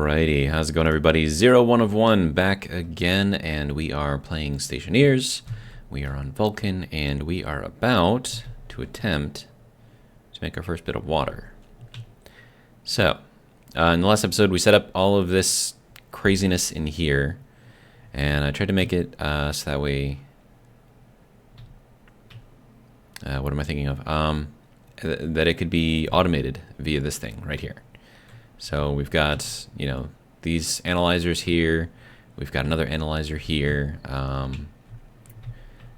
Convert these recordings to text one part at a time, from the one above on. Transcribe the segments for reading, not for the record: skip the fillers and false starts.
Alrighty, how's it going, everybody? 01 of 1 back again, and we are playing Stationeers. We are on Vulcan, and we are about to attempt to make our first bit of water. So, in the last episode, we set up all of this craziness in here, and I tried to make it so that way... what am I thinking of? That it could be automated via this thing right here. So we've got, you know, these analyzers here. We've got another analyzer here. Am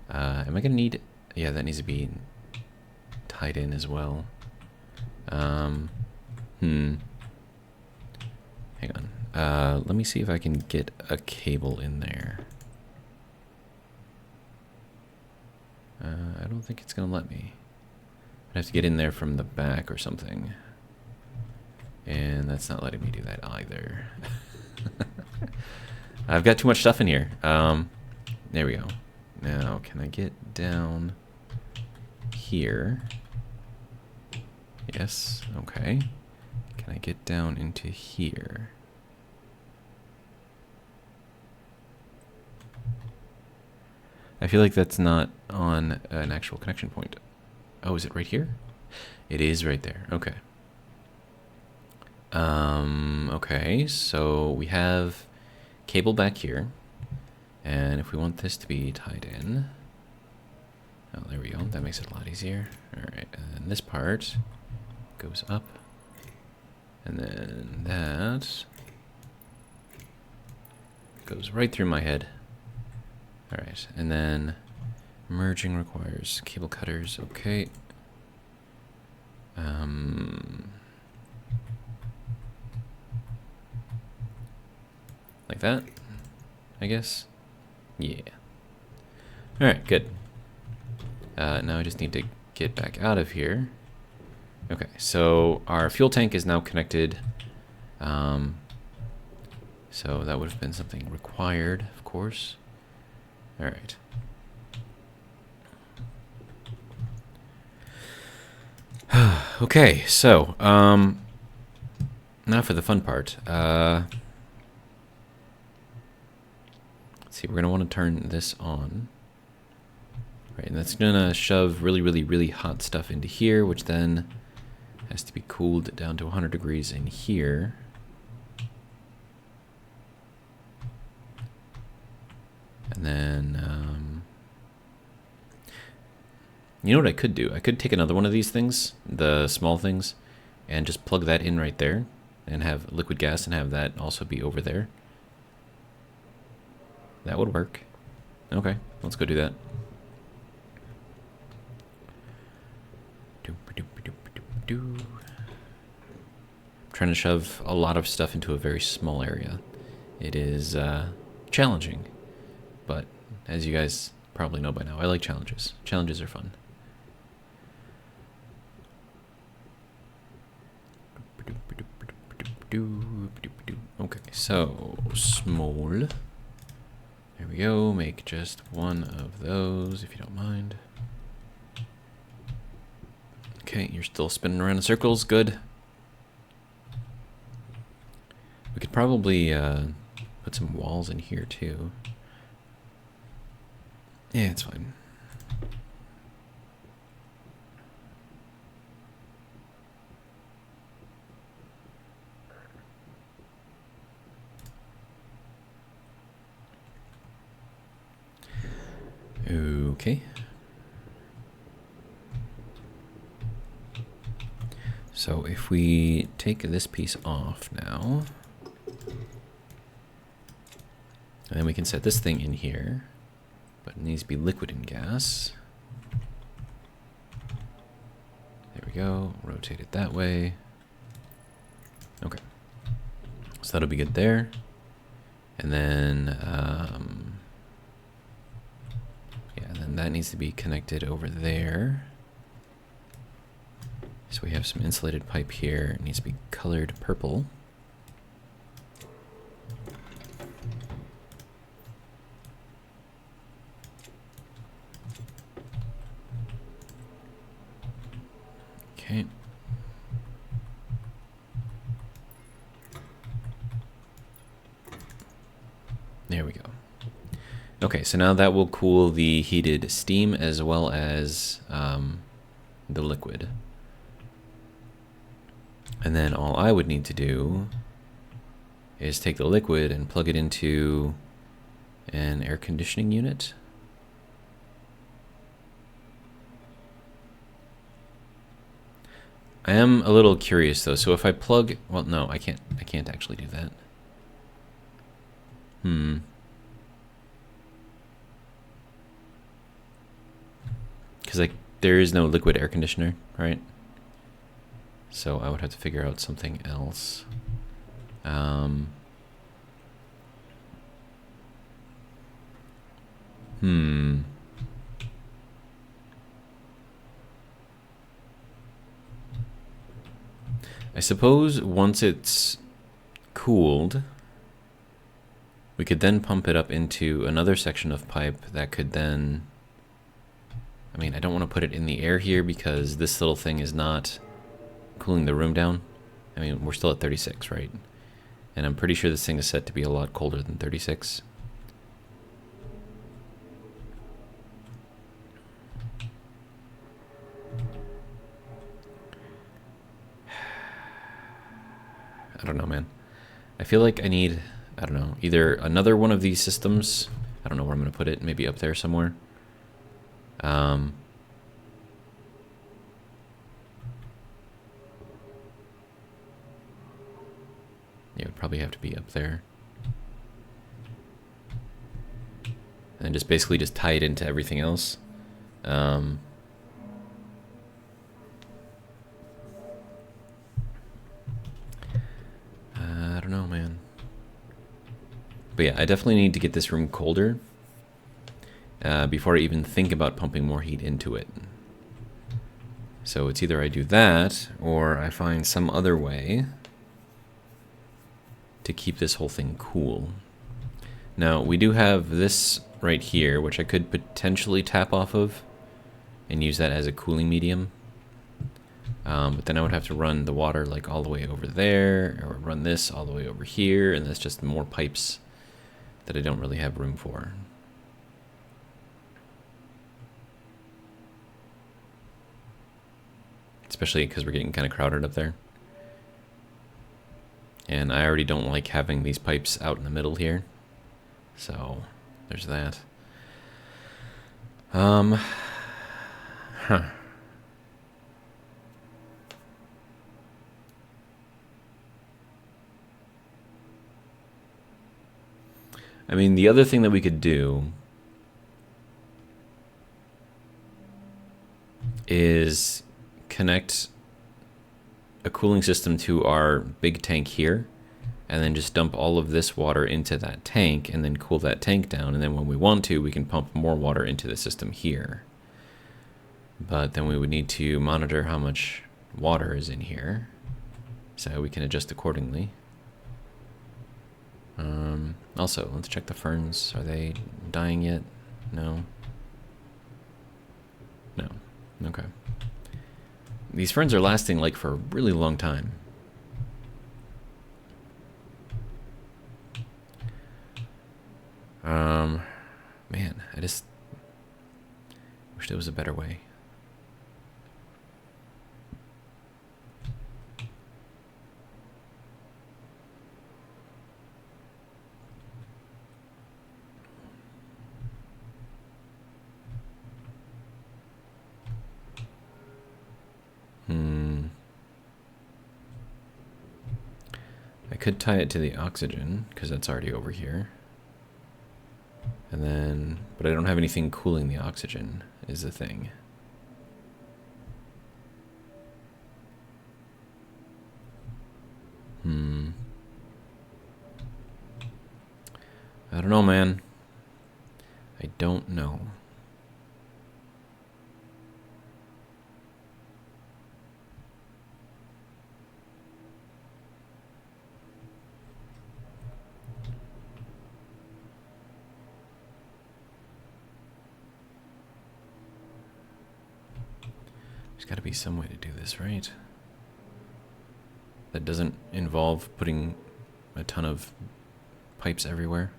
I going to need... Yeah, that needs to be tied in as well. Hang on. Let me see if I can get a cable in there. I don't think it's going to let me. I'd have to get in there from the back or something. And that's not letting me do that either. I've got too much stuff in here. There we go. Now, can I get down here? Yes, okay. Can I get down into here? I feel like that's not on an actual connection point. Oh, is it right here? It is right there. Okay. Okay, so we have cable back here, and if we want this to be tied in, oh, there we go, that makes it a lot easier. Alright, and then this part goes up, and then that goes right through my head. Alright, and then merging requires cable cutters, okay. Like that, I guess. Yeah. Alright, good. Now I just need to get back out of here. Okay, so our fuel tank is now connected. So that would have been something required, of course. Alright. Okay, so, now for the fun part. Let's see, we're going to want to turn this on. Right, and that's going to shove really hot stuff into here, which then has to be cooled down to 100 degrees in here. And then, you know what I could do? I could take another one of these things, the small things, and just plug that in right there, and have liquid gas and have that also be over there. That would work. Okay, let's go do that. I'm trying to shove a lot of stuff into a very small area. It is challenging, but as you guys probably know by now, I like challenges. Challenges are fun. Okay, so small. There we go, make just one of those, if you don't mind. Okay, you're still spinning around in circles, good. We could probably put some walls in here too. Yeah, it's fine. Okay. So if we take this piece off now, and then we can set this thing in here, but it needs to be liquid and gas. There we go, rotate it that way. Okay, so that'll be good there. And then, yeah, and then that needs to be connected over there. So we have some insulated pipe here. It needs to be colored purple. Okay. There we go. Okay, so now that will cool the heated steam as well as the liquid. And then all I would need to do is take the liquid and plug it into an air conditioning unit. I am a little curious though, so if I plug, well no, I can't actually do that. Because like there is no liquid air conditioner, right? So I would have to figure out something else. I suppose once it's cooled, we could then pump it up into another section of pipe that could then... I mean, I don't want to put it in the air here because this little thing is not cooling the room down. I mean, we're still at 36, right? And I'm pretty sure this thing is set to be a lot colder than 36. I don't know, man. I feel like I need, I don't know, either another one of these systems. I don't know where I'm going to put it. Maybe up there somewhere. Yeah, it would probably have to be up there. And just basically just tie it into everything else. I don't know, man. But yeah, I definitely need to get this room colder before I even think about pumping more heat into it. So it's either I do that or I find some other way to keep this whole thing cool. Now, we do have this right here, which I could potentially tap off of and use that as a cooling medium. But then I would have to run the water like all the way over there, or run this all the way over here, and that's just more pipes that I don't really have room for. Especially because we're getting kind of crowded up there. And I already don't like having these pipes out in the middle here. So, there's that. Huh. I mean, the other thing that we could do is connect a cooling system to our big tank here, and then just dump all of this water into that tank and then cool that tank down, and then when we want to, we can pump more water into the system here. But then we would need to monitor how much water is in here so we can adjust accordingly. Also, let's check the ferns. Are they dying yet? No. No. Okay. These ferns are lasting like for a really long time. Man, I just wish there was a better way. I could tie it to the oxygen, because that's already over here. And then, but I don't have anything cooling the oxygen, is the thing. I don't know, man. I don't know. There's got to be some way to do this, right? That doesn't involve putting a ton of pipes everywhere.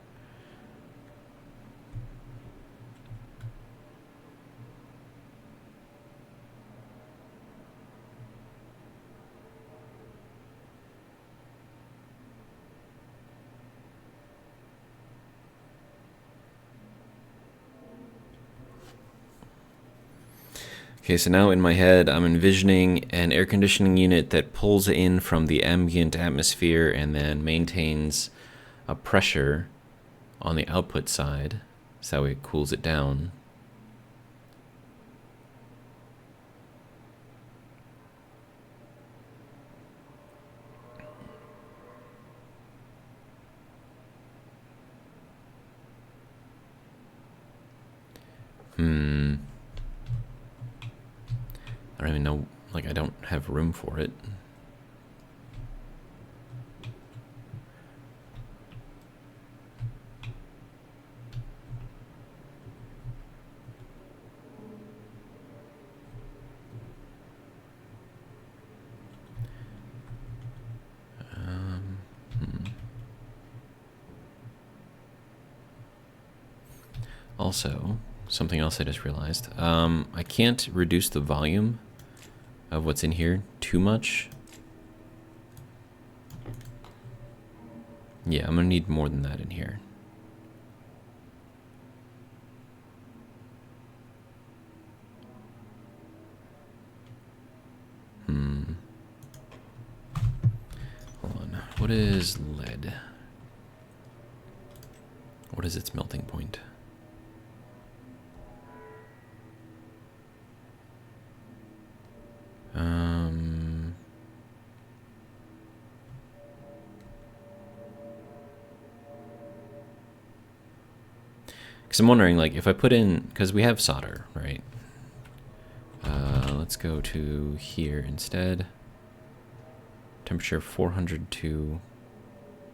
Okay, so now in my head, I'm envisioning an air conditioning unit that pulls in from the ambient atmosphere and then maintains a pressure on the output side, so it cools it down. I don't even know, like I don't have room for it. Also, something else I just realized. I can't reduce the volume of what's in here too much. Yeah, I'm gonna need more than that in here. Hold on. What is lead? What is its melting point? Because I'm wondering, like, if I put in, because we have solder, right? Let's go to here instead. Temperature 400 to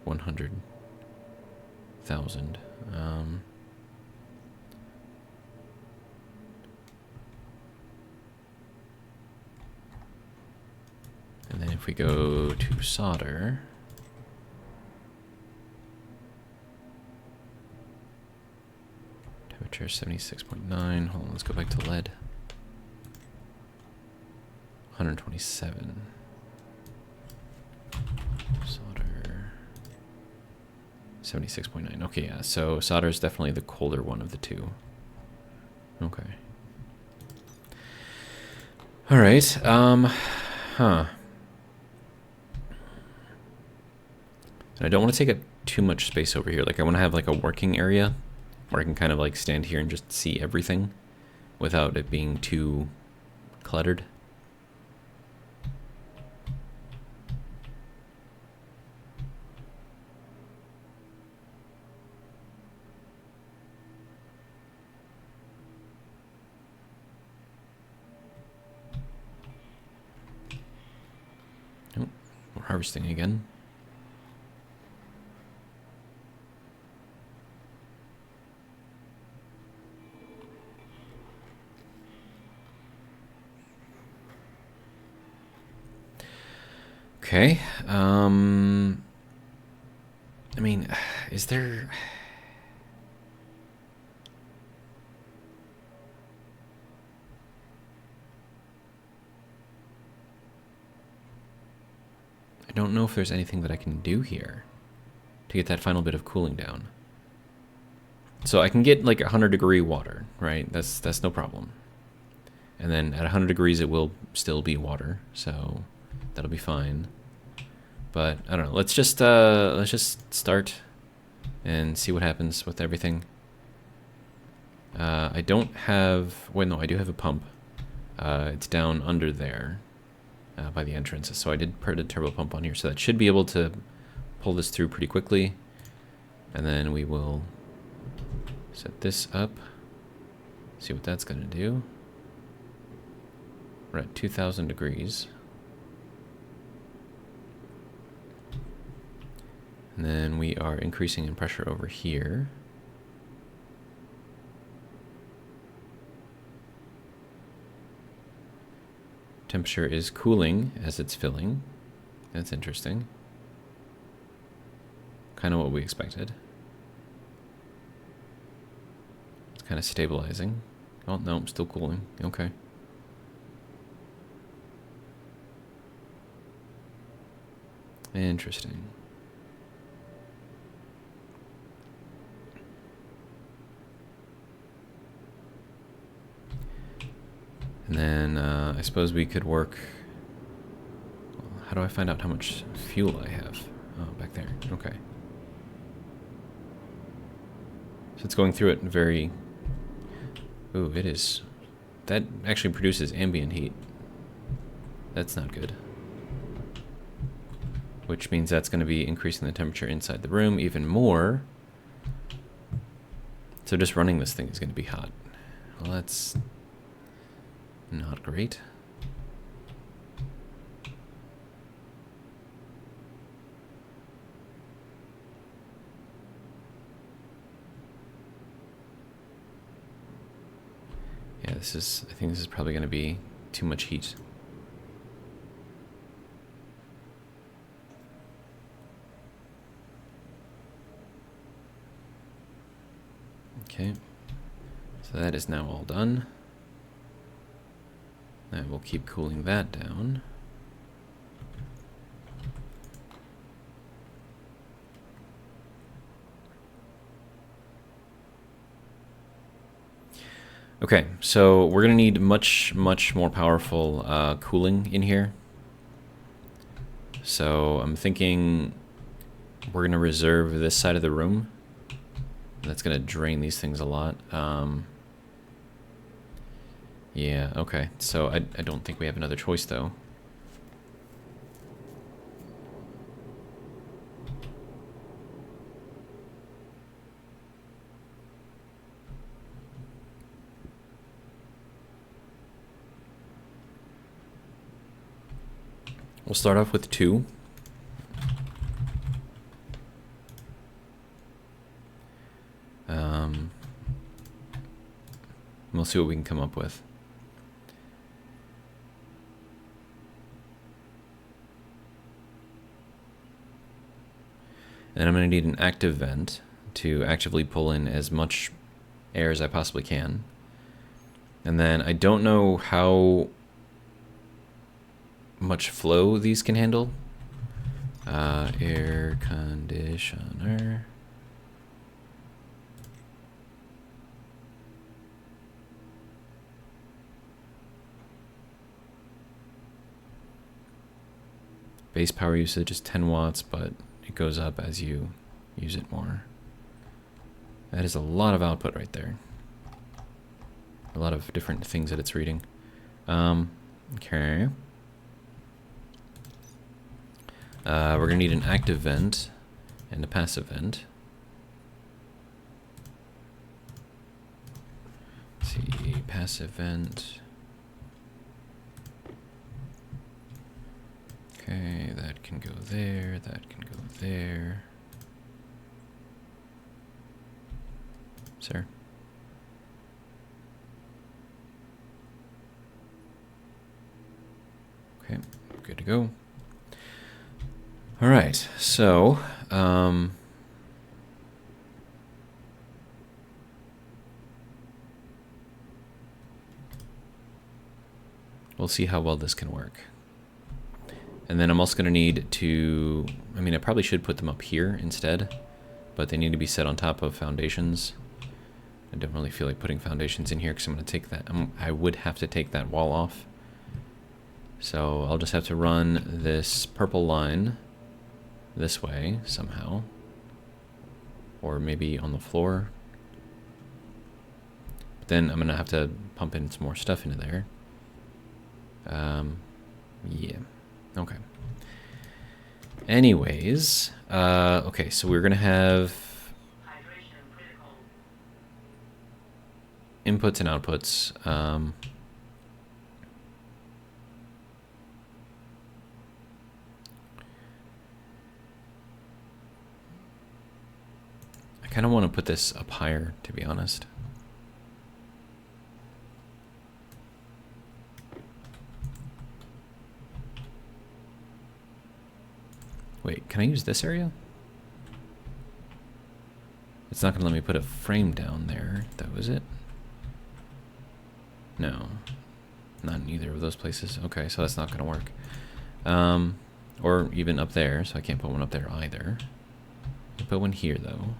100,000. And then if we go to solder, temperature 76.9. Hold on, let's go back to lead. 127. Solder 76.9. Okay, yeah. So solder is definitely the colder one of the two. Okay. All right. Huh. And I don't want to take up too much space over here. Like I want to have like a working area where I can kind of like stand here and just see everything without it being too cluttered. Oh, we're harvesting again. Okay. I mean, is there... I don't know if there's anything that I can do here to get that final bit of cooling down. So I can get like 100-degree water, right? That's no problem. And then at 100 degrees it will still be water, so that'll be fine. But I don't know. Let's just start and see what happens with everything. I don't have... Wait, no, I do have a pump. It's down under there by the entrance. So I did put a turbo pump on here, so that should be able to pull this through pretty quickly. And then we will set this up. See what that's going to do. We're at 2,000 degrees. And then we are increasing in pressure over here. Temperature is cooling as it's filling. That's interesting. Kind of what we expected. It's kind of stabilizing. Oh, no, still cooling. Okay. Interesting. And And then I suppose we could work... How do I find out how much fuel I have? Oh, back there. Okay. So it's going through it very... Ooh, it is... That actually produces ambient heat. That's not good. Which means that's going to be increasing the temperature inside the room even more. So just running this thing is going to be hot. Well, that's not great. Yeah, this is, I think this is probably going to be too much heat. Okay, so that is now all done. I will keep cooling that down. Okay, so we're gonna need much more powerful cooling in here. So I'm thinking we're gonna reserve this side of the room. That's gonna drain these things a lot. Yeah, okay. So I don't think we have another choice though. We'll start off with 2. We'll see what we can come up with. And I'm going to need an active vent to actively pull in as much air as I possibly can. And then I don't know how much flow these can handle. Air conditioner. Base power usage is 10 watts, but it goes up as you use it more. That is a lot of output right there. A lot of different things that it's reading. Okay. We're gonna need an active vent and a passive vent. Let's see, passive vent. Okay, that can go there, that can go there. Sir. Okay, good to go. All right, so we'll see how well this can work. And then I'm also going to need to, I mean, I probably should put them up here instead, but they need to be set on top of foundations. I don't really feel like putting foundations in here because I'm going to take that, I would have to take that wall off. So I'll just have to run this purple line this way somehow, or maybe on the floor. But then I'm going to have to pump in some more stuff into there. Yeah. Okay. Anyways, okay, so we're gonna have inputs and outputs. I kind of want to put this up higher, to be honest. Wait, can I use this area? It's not going to let me put a frame down there. That was it? No. Not in either of those places. Okay, so that's not going to work. Or even up there, so I can't put one up there either. I put one here, though.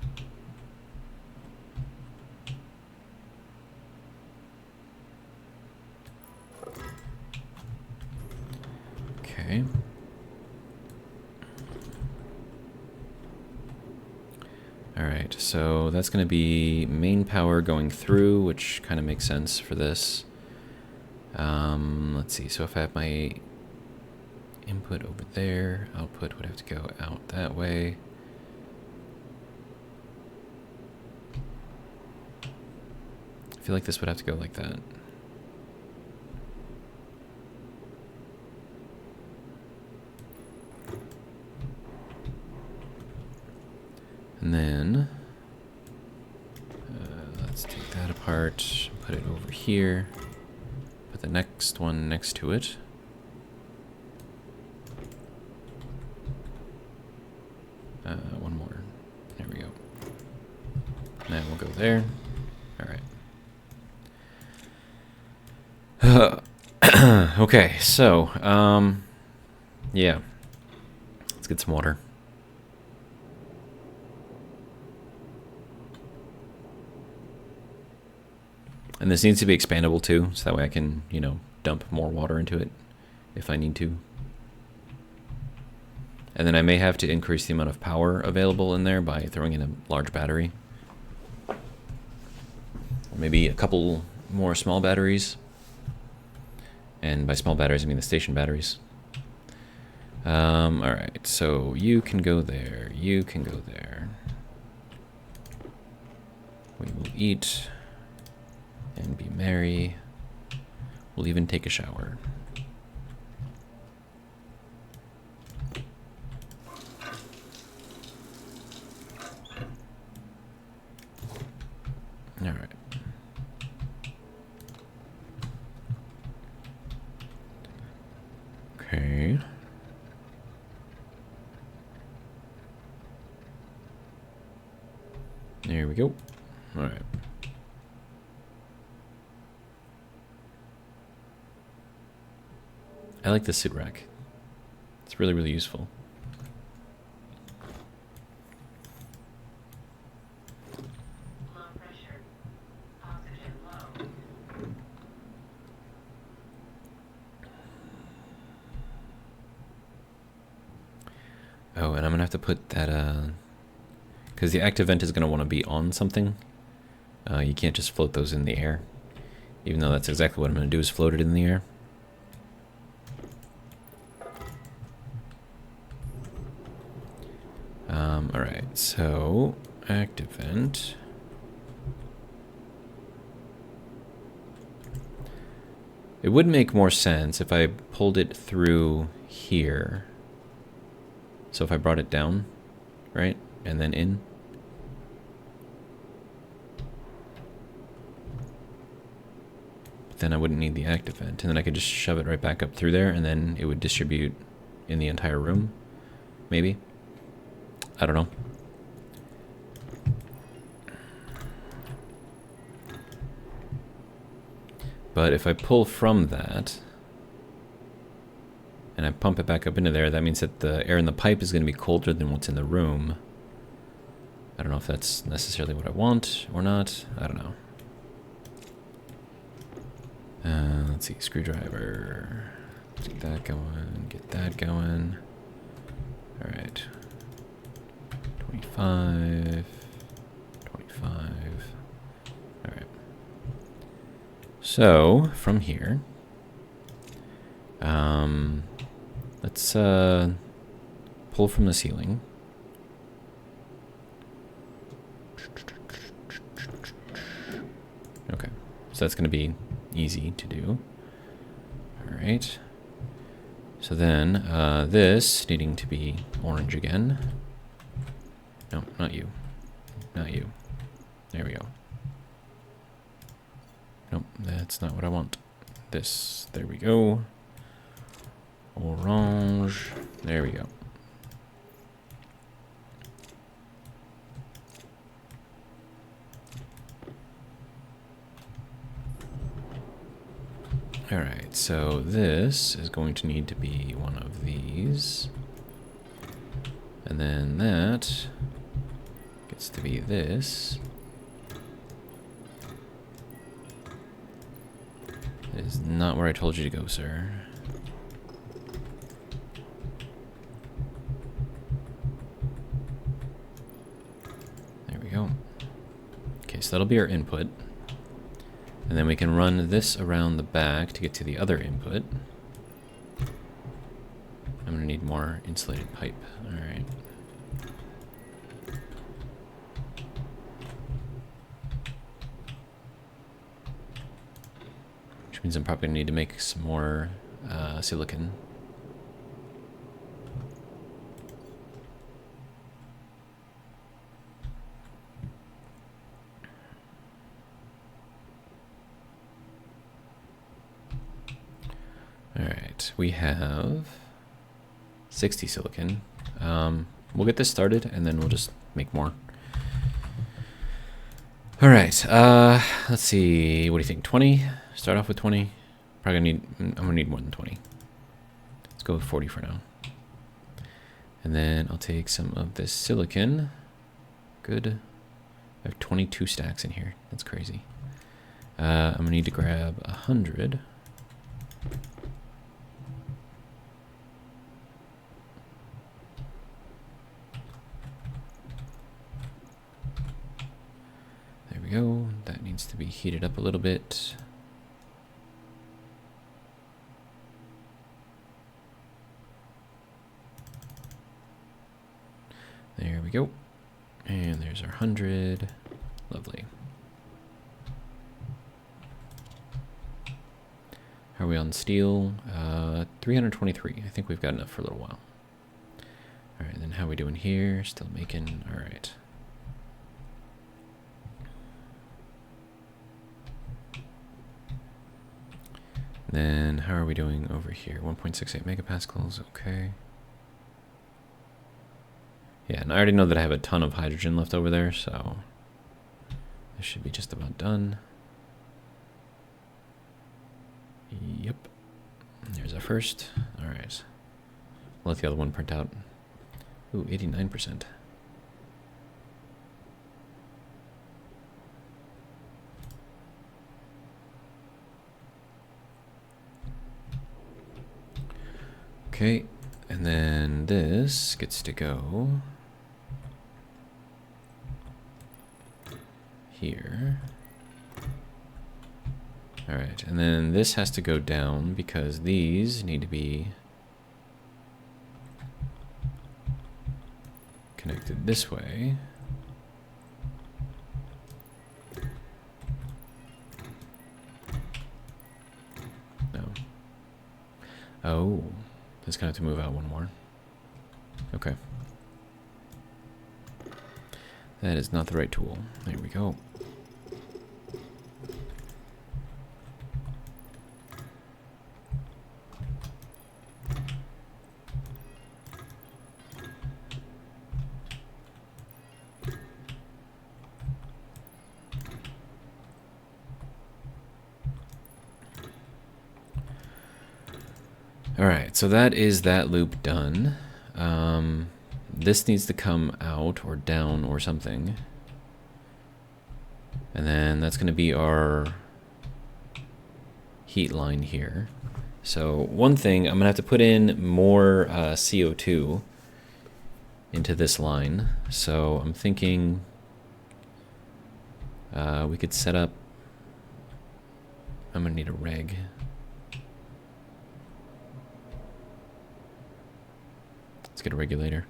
Okay. Alright, so that's going to be main power going through, which kind of makes sense for this. Let's see, so if I have my input over there, output would have to go out that way. I feel like this would have to go like that. And then, let's take that apart, put it over here, put the next one next to it. One more. There we go. And then we'll go there. Alright. Okay, so, yeah. Let's get some water. And this needs to be expandable too, so that way I can, you know, dump more water into it if I need to. And then I may have to increase the amount of power available in there by throwing in a large battery. Or maybe a couple more small batteries. And by small batteries, I mean the station batteries. Alright, so you can go there, you can go there. We will eat and be merry. We'll even take a shower. Alright. Okay. There we go. Alright. I like the suit rack. It's really, really useful. Low pressure. Oxygen low. Oh, and I'm gonna have to put that, because the active vent is gonna want to be on something. You can't just float those in the air, even though that's exactly what I'm gonna do is float it in the air. Alright, so active vent. It would make more sense if I pulled it through here. So if I brought it down, right, and then in. But then I wouldn't need the active vent, and then I could just shove it right back up through there, and then it would distribute in the entire room, maybe. I don't know. But if I pull from that, and I pump it back up into there, that means that the air in the pipe is going to be colder than what's in the room. I don't know if that's necessarily what I want or not. I don't know. Let's see, screwdriver. Get that going, get that going. Alright. 25. 25. Alright. So, from here, let's pull from the ceiling. Okay, so that's going to be easy to do. Alright. So then, this needing to be orange again. No, not you. Not you. There we go. Nope, that's not what I want. This. There we go. Orange. There we go. Alright, so this is going to need to be one of these. And then that gets to be this. That is not where I told you to go, sir. so that'll be our input. And then we can run this around the back to get to the other input. I'm gonna need more insulated pipe. Alright. Which means I'm probably gonna need to make some more silicon. Alright, we have 60 silicon. We'll get this started and then we'll just make more. Alright, let's see, what do you think, 20? Start off with 20? I'm gonna need more than 20. Let's go with 40 for now. And then I'll take some of this silicon. Good. I have 22 stacks in here, that's crazy. I'm gonna need to grab 100. Go. That needs to be heated up a little bit. There we go. And there's our 100. Lovely. How are we on steel? 323. I think we've got enough for a little while. Alright, then how are we doing here? Still making. Alright. Then how are we doing over here? 1.68 megapascals, okay. Yeah, and I already know that I have a ton of hydrogen left over there, so this should be just about done. Yep. There's our first. Alright. Let the other one print out. Ooh, 89%. Okay, and then this gets to go here. Alright, and then this has to go down because these need to be connected this way. No. Oh. Just gonna have to move out one more. Okay. That is not the right tool. There we go. Alright, so that is that loop done. This needs to come out or down or something. And then that's going to be our heat line here. So one thing, I'm going to have to put in more CO2 into this line. So I'm thinking we could set up, I'm going to need a reg. Let's get a regulator.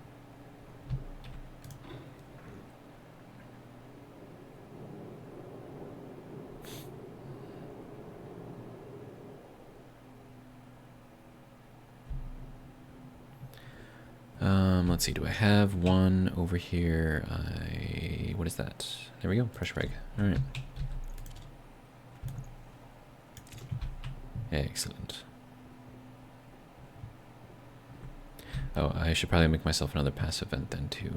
Let's see, do I have one over here? What is that? There we go, pressure reg. All right. Excellent. Oh, I should probably make myself another passive vent then too.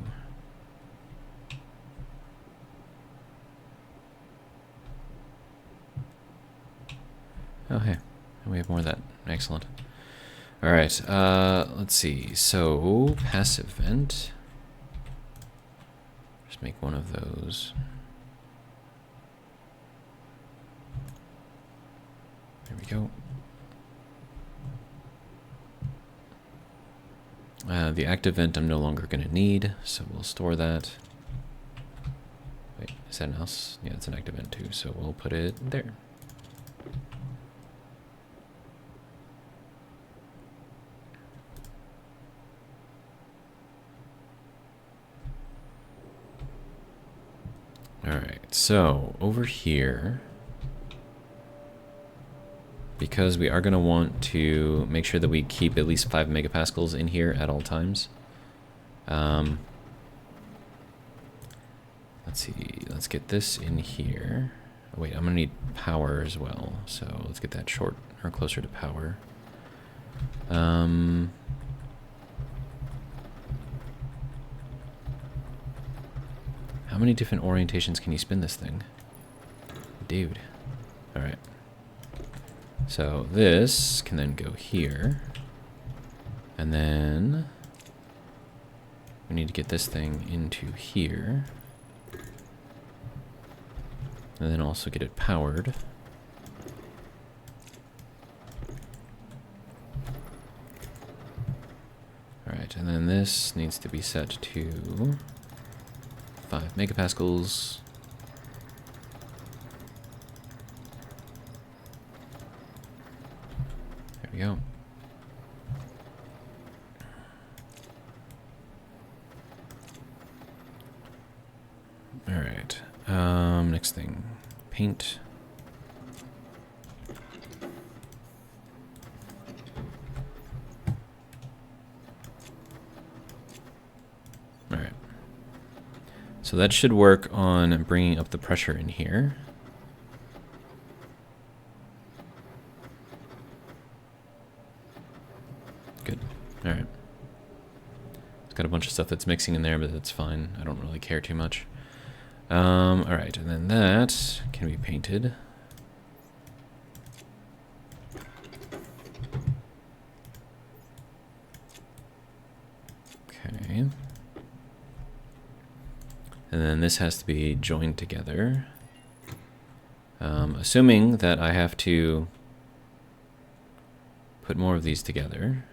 Oh, hey, we have more of that. Excellent. All right, let's see. So, passive vent. Just make one of those. There we go. The active vent I'm no longer going to need, so we'll store that. Wait, is that an else? Yeah, it's an active end too, so we'll put it there. Alright, so over here, because we are going to want to make sure that we keep at least 5 megapascals in here at all times. Let's see, let's get this in here. Oh, wait, I'm going to need power as well, so let's get that short or closer to power. How many different orientations can you spin this thing? Dude. Alright. So this can then go here. And then we need to get this thing into here. And then also get it powered. Alright, and then this needs to be set to 5 megapascals. There we go. Alright, next thing, paint. Alright. So that should work on bringing up the pressure in here. Good. Alright. It's got a bunch of stuff that's mixing in there, but that's fine. I don't really care too much. Alright, and then that can be painted. Okay. And then this has to be joined together. Assuming that I have to put more of these together.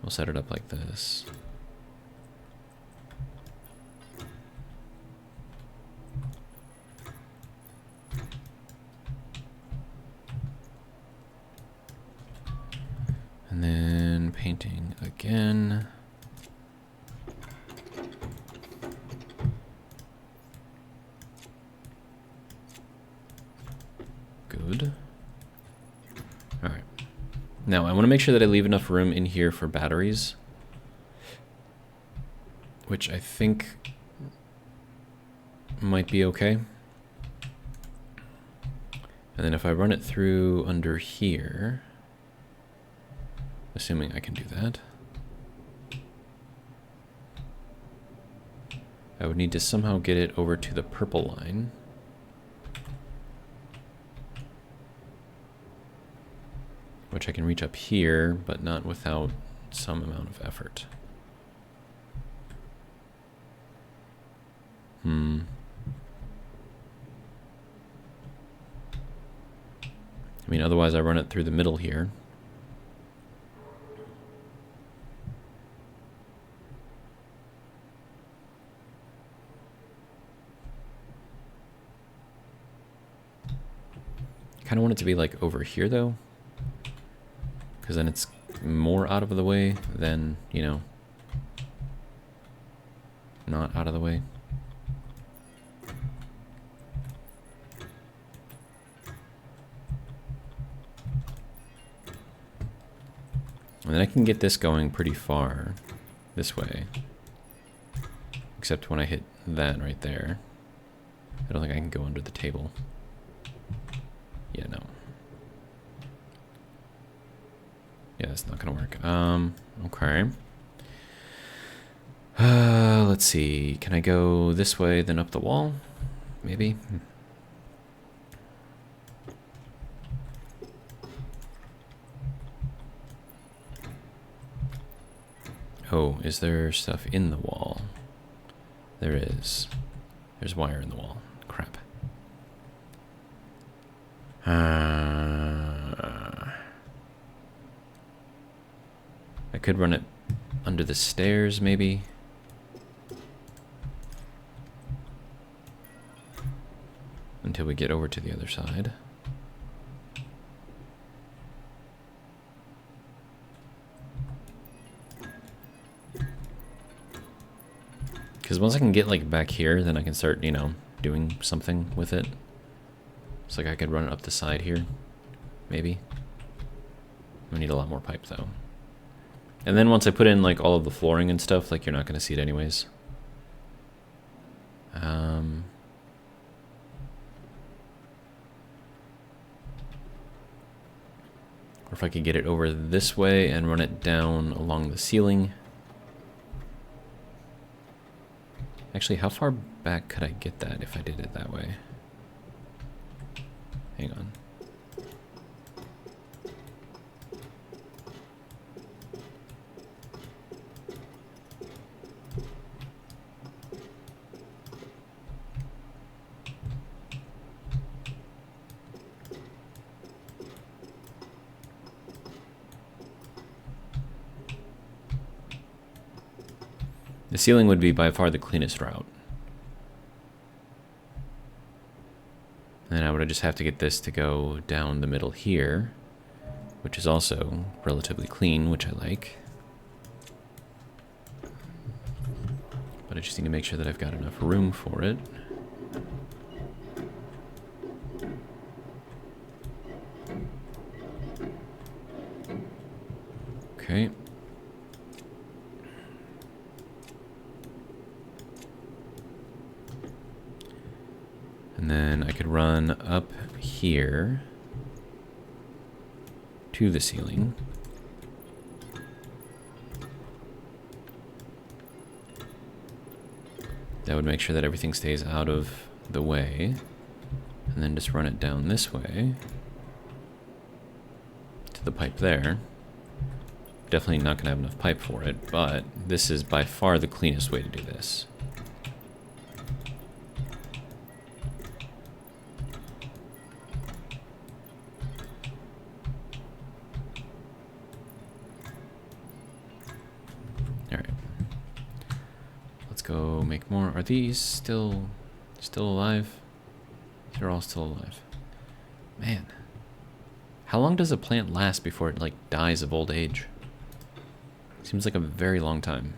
We'll set it up like this. And then painting again. Good. All right. Now I want to make sure that I leave enough room in here for batteries, which I think might be okay. And then if I run it through under here, assuming I can do that, I would need to somehow get it over to the purple line. Which I can reach up here, but not without some amount of effort. I mean, otherwise I run it through the middle here. Kind of want it to be like over here though, because then it's more out of the way than, you know, not out of the way. And then I can get this going pretty far this way, except when I hit that right there. I don't think I can go under the table. Yeah, no. Yeah, that's not gonna work. Okay. Let's see. Can I go this way, then up the wall? Maybe. Oh, is there stuff in the wall? There is. There's wire in the wall. Crap. could run it under the stairs, maybe. Until we get over to the other side. Because once I can get like back here, then I can start, you know, doing something with it. It's like I could run it up the side here, maybe. We need a lot more pipe though. And then once I put in like all of the flooring and stuff, like you're not going to see it anyways. Or if I could get it over this way and run it down along the ceiling. Actually, how far back could I get that if I did it that way? Hang on. The ceiling would be by far the cleanest route. And I would just have to get this to go down the middle here, which is also relatively clean, which I like. But I just need to make sure that I've got enough room for it. Okay. And then I could run up here to the ceiling. That would make sure that everything stays out of the way. And then just run it down this way to the pipe there. Definitely not going to have enough pipe for it, but this is by far the cleanest way to do this. Go make more. Are these still alive? They're all still alive. Man. How long does a plant last before it like dies of old age? Seems like a very long time.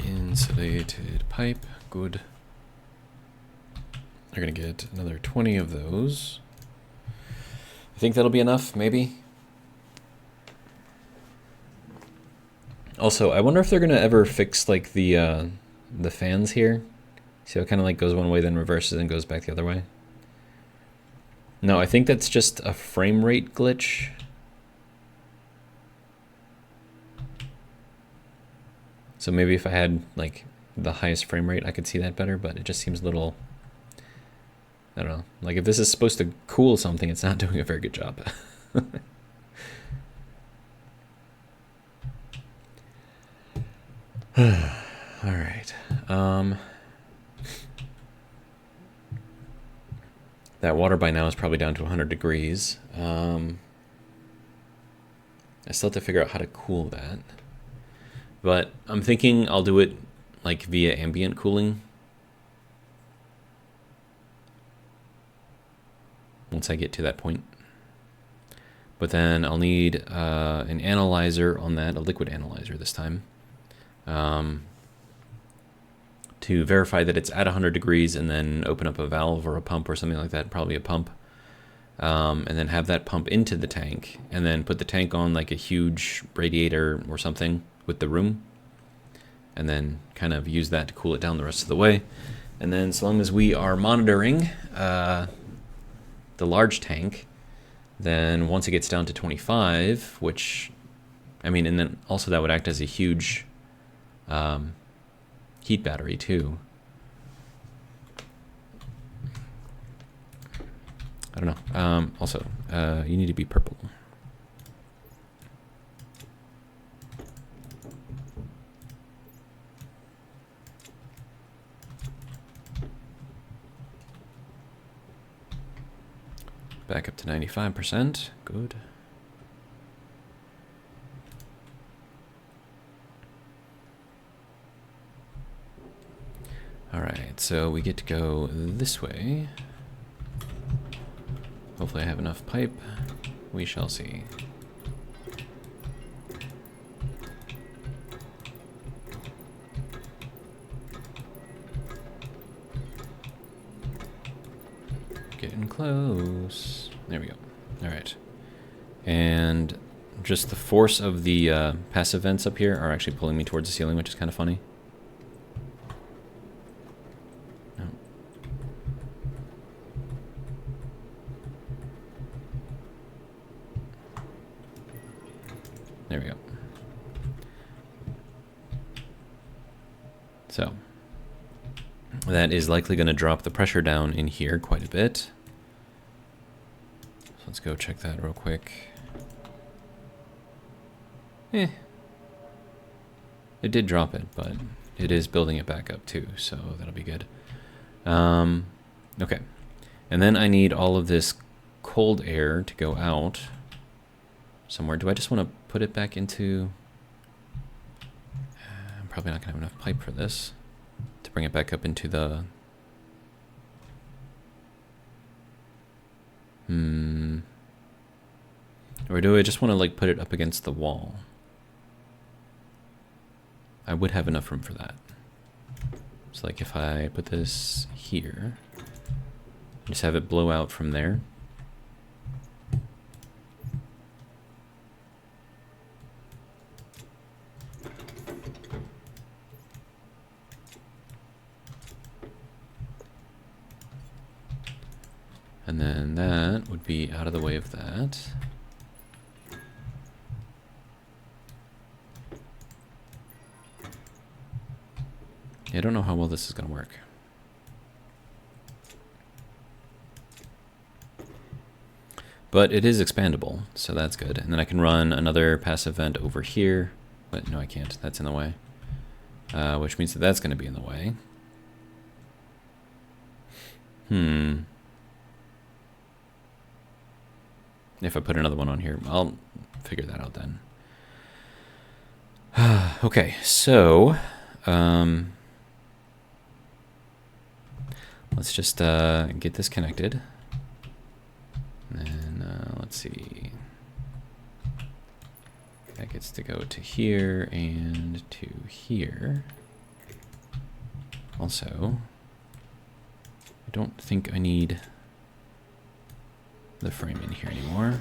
Insulated pipe, good. They're gonna get another 20 of those. I think that'll be enough, maybe. Also, I wonder if they're gonna ever fix like the fans here. See how it kind of like goes one way, then reverses and goes back the other way. No, I think that's just a frame rate glitch. So maybe if I had like the highest frame rate, I could see that better, but it just seems a little, I don't know. Like if this is supposed to cool something, it's not doing a very good job. All right. That water by now is probably down to 100 degrees. I still have to figure out how to cool that. But I'm thinking I'll do it like via ambient cooling. Once I get to that point. But then I'll need an analyzer on that, a liquid analyzer this time. To verify that it's at 100 degrees and then open up a valve or a pump or something like that, probably a pump. And then have that pump into the tank and then put the tank on like a huge radiator or something with the room, and then kind of use that to cool it down the rest of the way. And then so long as we are monitoring the large tank, then once it gets down to 25, which, I mean, and then also that would act as a huge heat battery too. I don't know. Also, you need to be purple. Back up to 95%. Good. Alright, so we get to go this way. Hopefully I have enough pipe. We shall see. Getting close. There we go. Alright. And just the force of the passive vents up here are actually pulling me towards the ceiling, which is kind of funny. No. There we go. So that is likely going to drop the pressure down in here quite a bit. So let's go check that real quick. It did drop it, but it is building it back up too, so that'll be good. Okay. And then I need all of this cold air to go out somewhere. Do I just want to put it back into... I'm probably not going to have enough pipe for this. To bring it back up into the... Or do I just want to like put it up against the wall? I would have enough room for that. So like if I put this here, just have it blow out from there. And then that would be out of the way of that. Yeah, I don't know how well this is going to work. But it is expandable, so that's good. And then I can run another passive vent over here. But no, I can't. That's in the way. Which means that that's going to be in the way. If I put another one on here, I'll figure that out then. Okay, so... let's just get this connected. And then let's see. That gets to go to here and to here. Also, I don't think I need the frame in here anymore.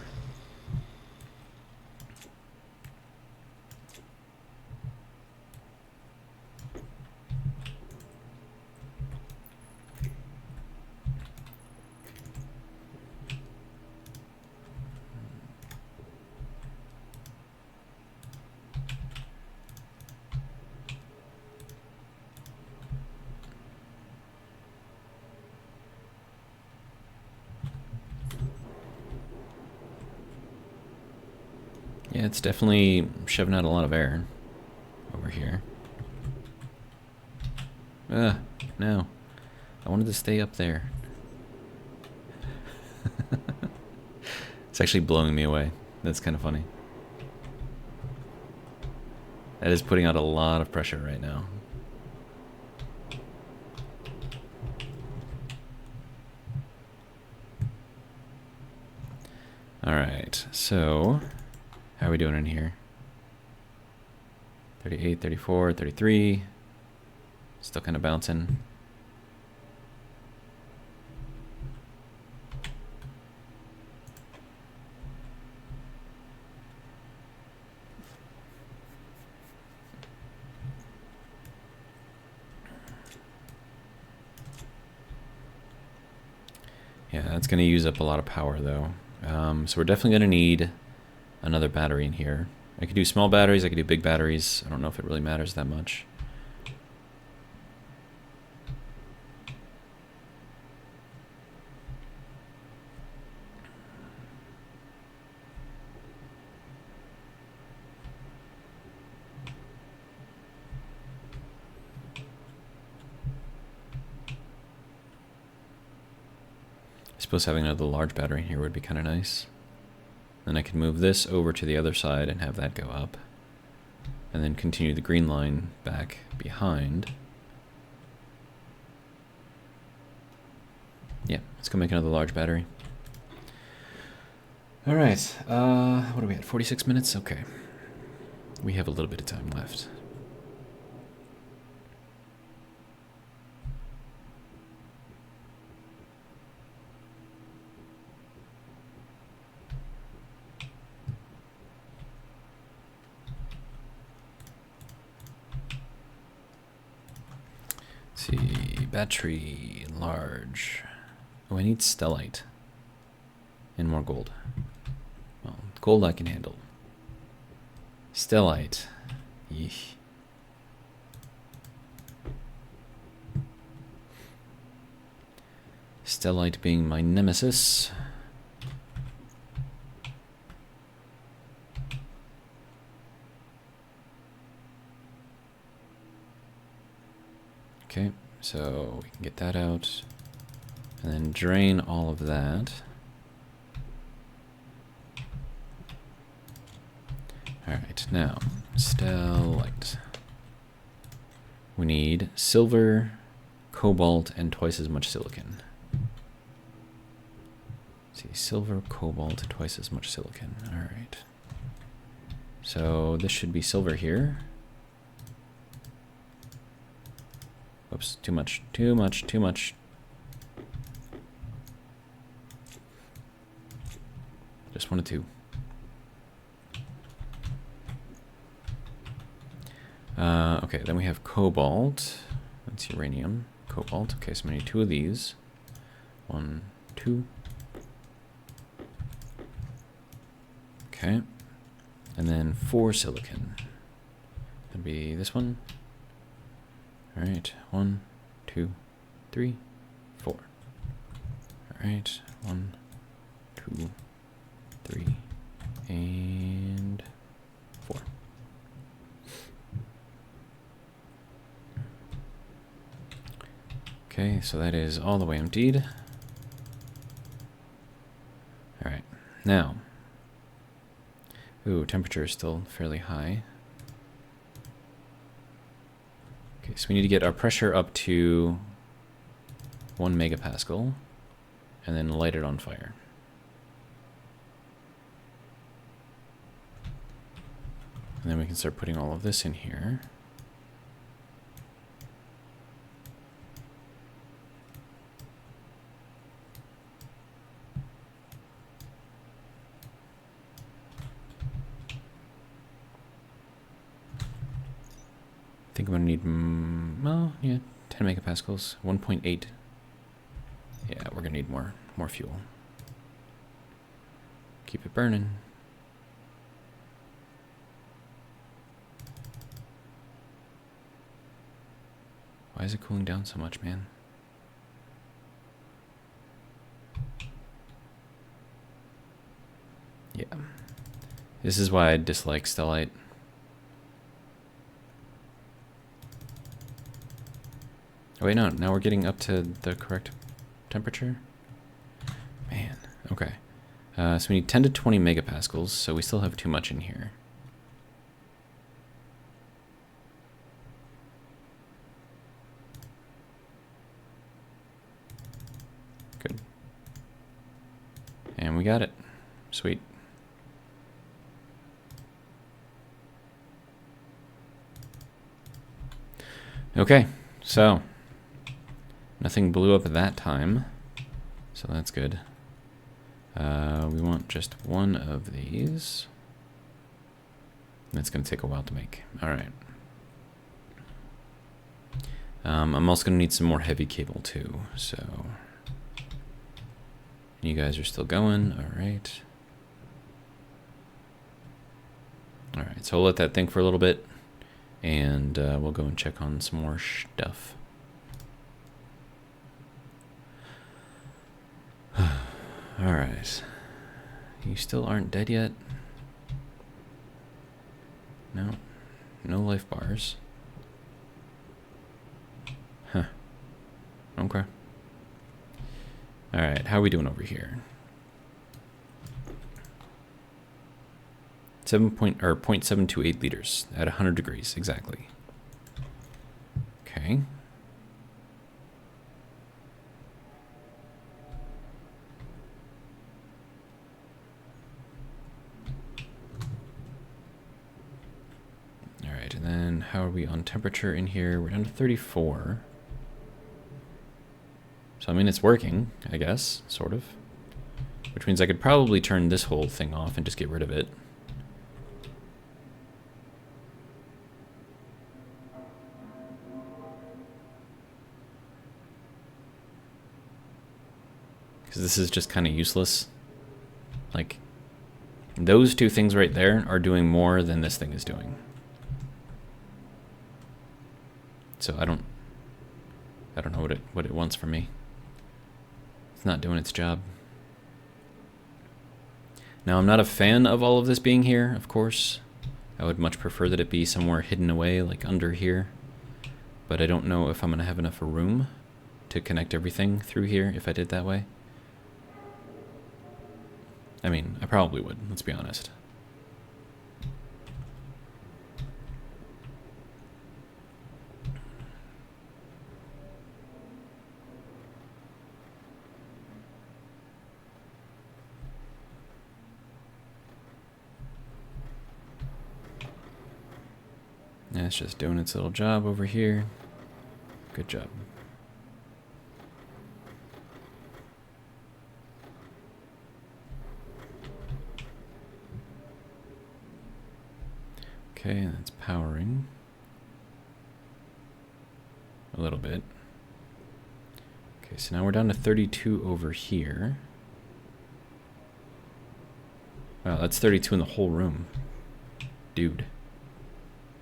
Yeah, it's definitely shoving out a lot of air over here. No. I wanted to stay up there. It's actually blowing me away. That's kind of funny. That is putting out a lot of pressure right now. Alright, so... how are we doing in here? 38, 34, 33. Still kind of bouncing. Yeah, that's going to use up a lot of power though. So we're definitely going to need another battery in here. I could do small batteries, I could do big batteries. I don't know if it really matters that much. suppose having another large battery in here would be kind of nice. Then I could move this over to the other side and have that go up. And then continue the green line back behind. Yeah, let's go make another large battery. Alright, what are we at? 46 minutes? Okay. We have a little bit of time left. Let's see, battery, large. Oh, I need stellite. And more gold. Well, gold I can handle. Stellite. Yeesh. Stellite being my nemesis. Okay, so we can get that out. And then drain all of that. Alright, now, stellite. We need silver, cobalt, and twice as much silicon. Let's see, silver, cobalt, twice as much silicon. Alright. So this should be silver here. Oops, too much, too much, too much. Just wanted to. Okay, then we have cobalt. That's uranium. Cobalt. Okay, so we need 2 of these. 1, 2. Okay. And then 4 silicon. That'd be this one. Alright, 1, 2, 3, 4. Alright, 1, 2, 3, and 4. Okay, so that is all the way emptied. Alright, now. Ooh, temperature is still fairly high. Okay, so we need to get our pressure up to 1 megapascal and then light it on fire. And then we can start putting all of this in here. I think I'm gonna need, well, yeah, 10 megapascals, 1.8. Yeah, we're gonna need more fuel. Keep it burning. Why is it cooling down so much, man? Yeah. This is why I dislike stellite. Oh wait, no, now we're getting up to the correct temperature? Man, okay. So we need 10 to 20 megapascals, so we still have too much in here. Good. And we got it. Sweet. Okay, so nothing blew up at that time, so that's good. We want just 1 of these. That's going to take a while to make. All right. I'm also going to need some more heavy cable too, so you guys are still going. All right. All right, so we'll let that think for a little bit, and we'll go and check on some more stuff. All right. You still aren't dead yet? No. No life bars. Huh. Okay. All right, how are we doing over here? 0.728 liters at 100 degrees exactly. Okay. All right, and then how are we on temperature in here? We're down to 34. So I mean, it's working, I guess, sort of. Which means I could probably turn this whole thing off and just get rid of it. Because this is just kind of useless. Like, those two things right there are doing more than this thing is doing. So I don't know what it wants from me. It's not doing its job. Now, I'm not a fan of all of this being here, of course. I would much prefer that it be somewhere hidden away, like under here. But I don't know if I'm going to have enough room to connect everything through here if I did that way. I mean, I probably would, let's be honest. Yeah, it's just doing its little job over here. Good job. Okay, that's powering. A little bit. Okay, so now we're down to 32 over here. Wow, that's 32 in the whole room. Dude.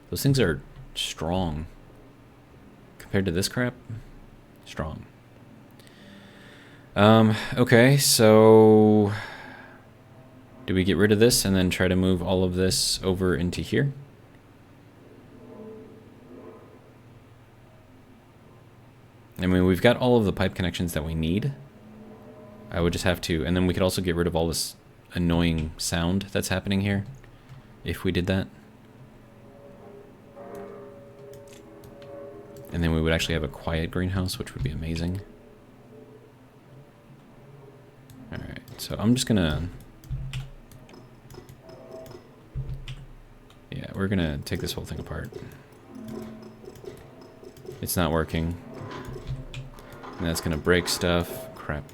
Those things are strong. Compared to this crap, strong. Okay, so do we get rid of this and then try to move all of this over into here? I mean, we've got all of the pipe connections that we need. I would just have to, and then we could also get rid of all this annoying sound that's happening here, if we did that. And then we would actually have a quiet greenhouse, which would be amazing. Alright, so I'm just gonna... Yeah, we're gonna take this whole thing apart. It's not working. And that's gonna break stuff. Crap.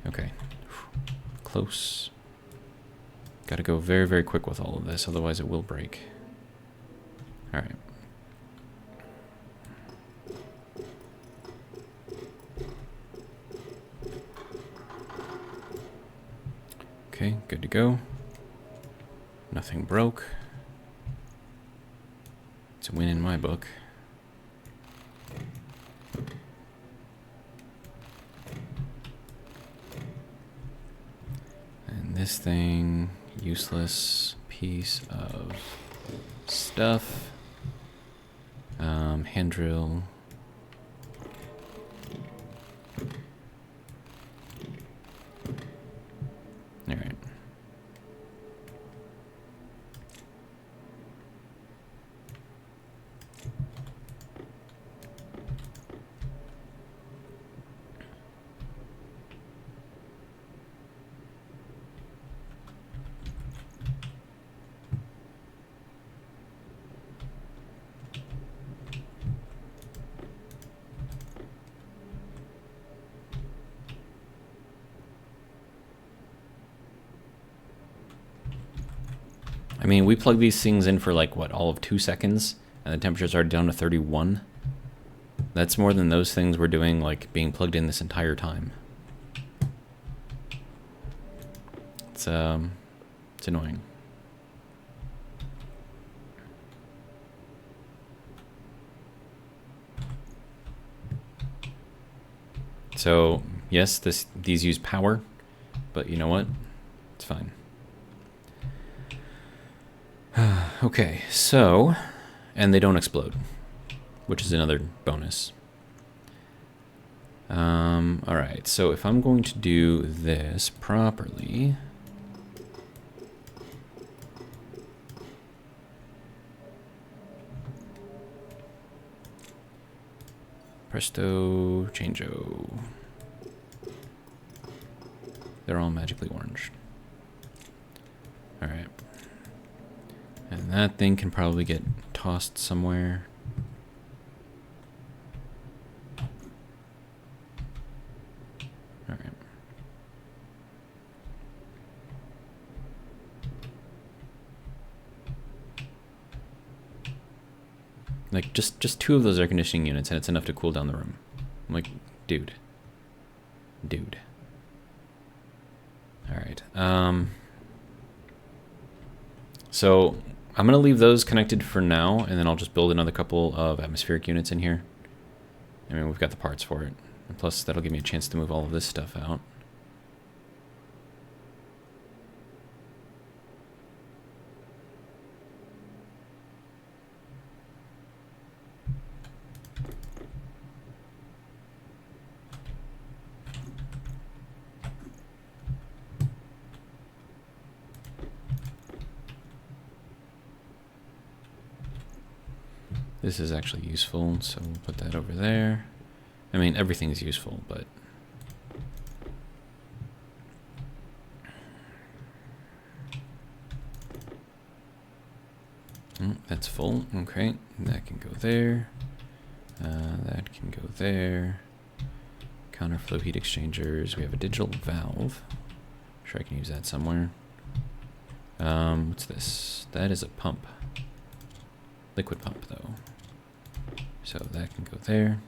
Okay. Close. Gotta go very, very quick with all of this, otherwise it will break. Alright. Okay, good to go. Nothing broke. It's a win in my book. And this thing, useless piece of stuff. Hand drill. All right. I mean, we plug these things in for like, what, all of 2 seconds? And the temperature's already down to 31. That's more than those things were doing, like, being plugged in this entire time. It's annoying. So, yes, these use power, but you know what? It's fine. Okay, so, and they don't explode, which is another bonus. All right, so if I'm going to do this properly, presto, changeo. They're all magically orange. All right. And that thing can probably get tossed somewhere. All right. Like, just 2 of those air conditioning units, and it's enough to cool down the room. I'm like, dude. Dude. All right. So I'm going to leave those connected for now, and then I'll just build another couple of atmospheric units in here. I mean, we've got the parts for it. And plus, that'll give me a chance to move all of this stuff out. This is actually useful, so we'll put that over there. I mean, everything's useful, but... that's full. Okay, that can go there. That can go there. Counterflow heat exchangers. We have a digital valve. Sure, I can use that somewhere. What's this? That is a pump. Liquid pump, though. So that can go there.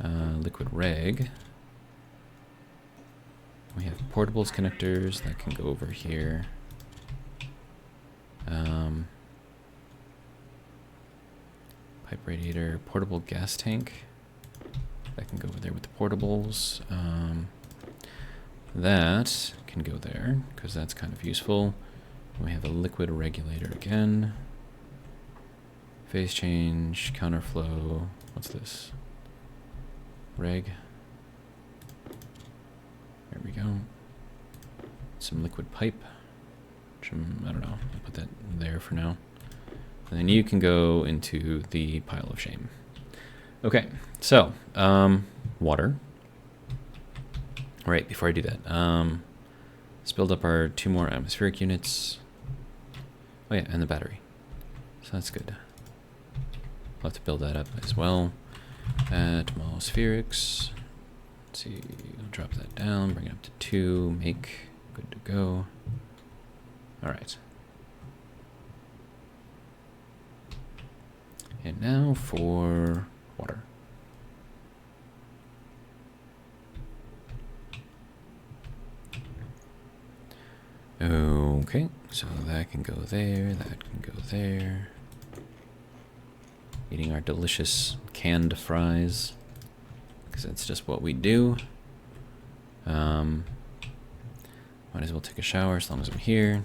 Liquid reg. We have portables connectors that can go over here. Pipe radiator, portable gas tank. That can go over there with the portables. That can go there because that's kind of useful. We have a liquid regulator again. Phase change, counterflow. What's this? Reg. There we go. Some liquid pipe. Which I don't know. I'll put that there for now. And then you can go into the pile of shame. Okay, so water. Right, before I do that, let's build up our 2 more atmospheric units. Oh yeah, and the battery. So that's good. I'll have to build that up as well. Atmospherics. Let's see, I'll drop that down, bring it up to 2, make, good to go. All right. And now for water. Okay, so that can go there, that can go there. Eating our delicious canned fries, because that's just what we do. Might as well take a shower as long as I'm here.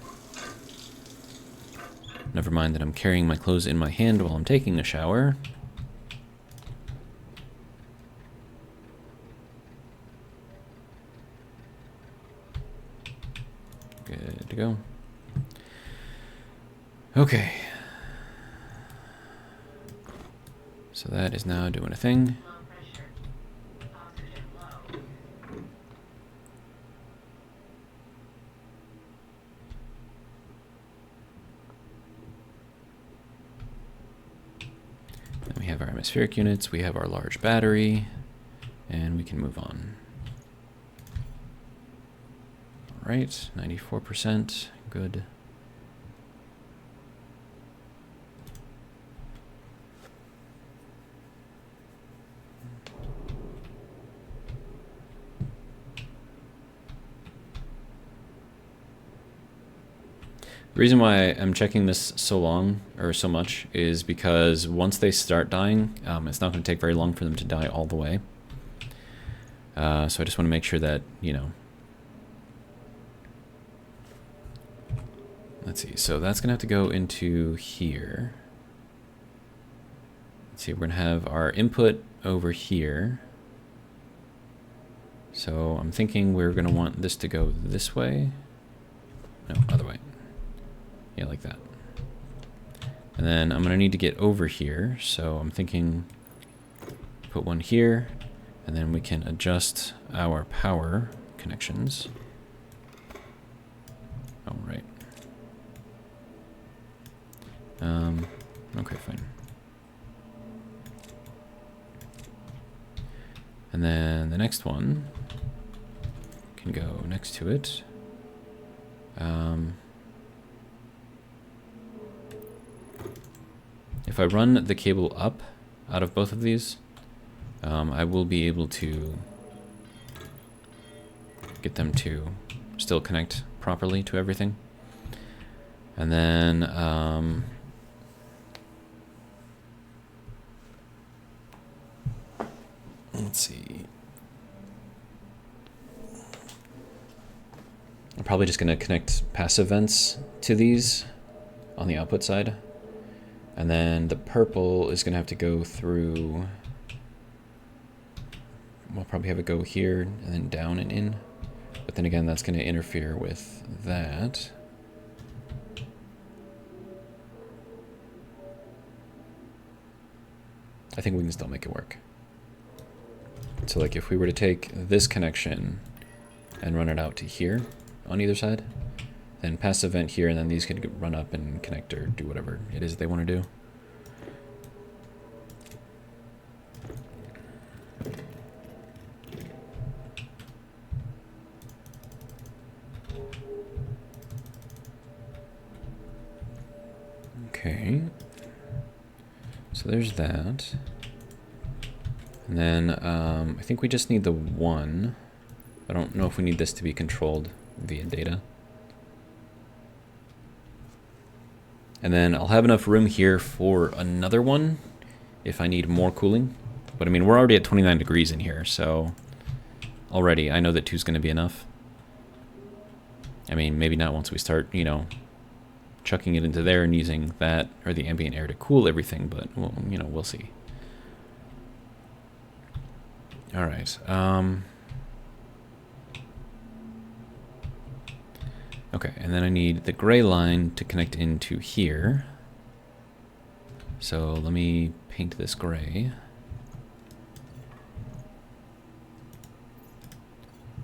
Never mind that I'm carrying my clothes in my hand while I'm taking a shower. Good to go. Okay. So that is now doing a thing. Low pressure. Oxygen low. Then we have our atmospheric units, we have our large battery, and we can move on. All right, 94%, good. The reason why I'm checking this so long, or so much, is because once they start dying, it's not going to take very long for them to die all the way. So I just want to make sure that, you know. Let's see, so that's going to have to go into here. Let's see, we're going to have our input over here. So I'm thinking we're going to want this to go this way. No, other way. Yeah, like that. And then I'm going to need to get over here. So I'm thinking put one here, and then we can adjust our power connections. All right. Okay, fine. And then the next one can go next to it. If I run the cable up out of both of these, I will be able to get them to still connect properly to everything. And then let's see. I'm probably just going to connect passive vents to these on the output side. And then the purple is going to have to go through. We'll probably have it go here and then down and in. But then again, that's going to interfere with that. I think we can still make it work. So like if we were to take this connection and run it out to here on either side, then passive vent here, and then these could run up and connect or do whatever it is they want to do. Okay. So there's that. And then I think we just need the one. I don't know if we need this to be controlled via data. And then I'll have enough room here for another one if I need more cooling. But I mean, we're already at 29 degrees in here, so already I know that 2 is going to be enough. I mean, maybe not once we start, you know, chucking it into there and using that or the ambient air to cool everything, but well, you know, we'll see. All right. Okay, and then I need the gray line to connect into here. So let me paint this gray.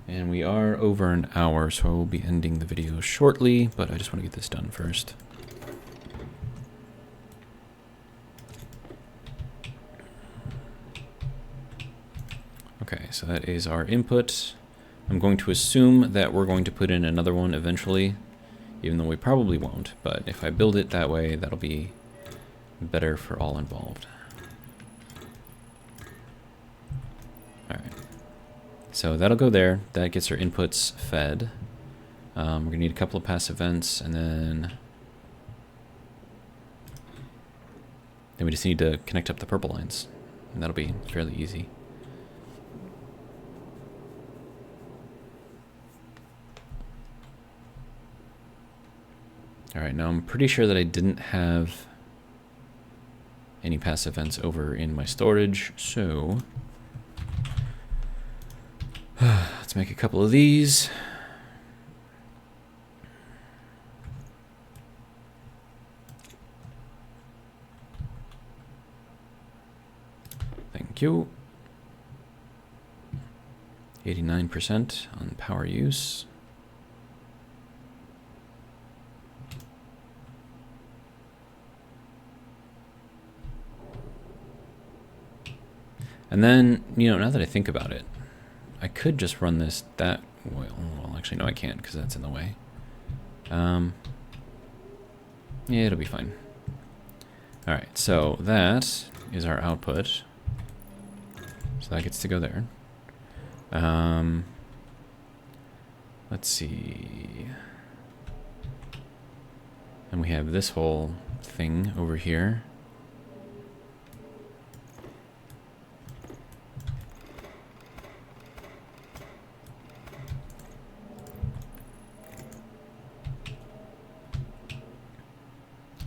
And we are over an hour, so I will be ending the video shortly, but I just want to get this done first. Okay, so that is our input. I'm going to assume that we're going to put in another one eventually, even though we probably won't, but if I build it that way, that'll be better for all involved. Alright, so that'll go there. That gets our inputs fed. We're going to need a couple of passive vents, and then we just need to connect up the purple lines, and that'll be fairly easy. Alright, now I'm pretty sure that I didn't have any passive vents over in my storage, so let's make a couple of these. Thank you. 89% on power use. And then, you know, now that I think about it, I could just run this that way. Well, actually, no, I can't because that's in the way. Yeah, it'll be fine. All right, so that is our output. So that gets to go there. Let's see. And we have this whole thing over here.